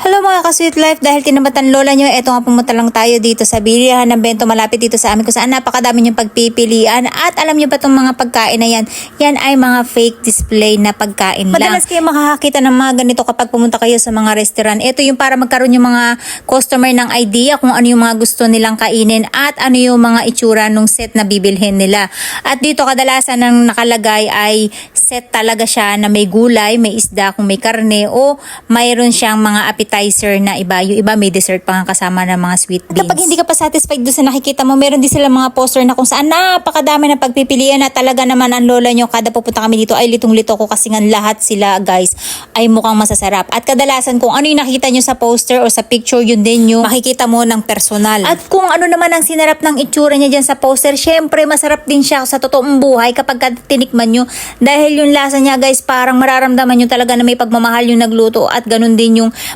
Hello mga ka-sweet life, dahil tinamatan lola nyo, eto nga pumunta lang tayo dito sa bilihan ng bento malapit dito sa amin kung saan napakadami nyong pagpipilian. At alam nyo ba itong mga pagkain na yan ay mga fake display na pagkain lang. Madalas kayo makakakita ng mga ganito kapag pumunta kayo sa mga restaurant. Ito yung para magkaroon yung mga customer ng idea kung ano yung mga gusto nilang kainin at ano yung mga itsura nung set na bibilhin nila. At dito kadalasan ng nakalagay ay set talaga siya na may gulay, may isda kung may karne o mayroon siyang mga appetizer na iba. Yung iba may dessert pa nga kasama ng mga sweet beans. Kapag hindi ka pa satisfied doon sa nakikita mo, meron din sila mga poster na kung saan napakadami na pagpipilian na talaga naman ang lola nyo. Kada pupunta kami dito ay litong-lito ko kasi nga lahat sila guys ay mukhang masasarap. At kadalasan kung ano yung nakita nyo sa poster o sa picture, yun din yung makikita mo ng personal. At kung ano naman ang sinarap ng itsura niya dyan sa poster, syempre masarap din siya sa totoong buhay kapag tinikman nyo. Dahil yung lasa niya guys, parang mararamdaman nyo talaga na may pagmamahal yung nagluto at ganun din yung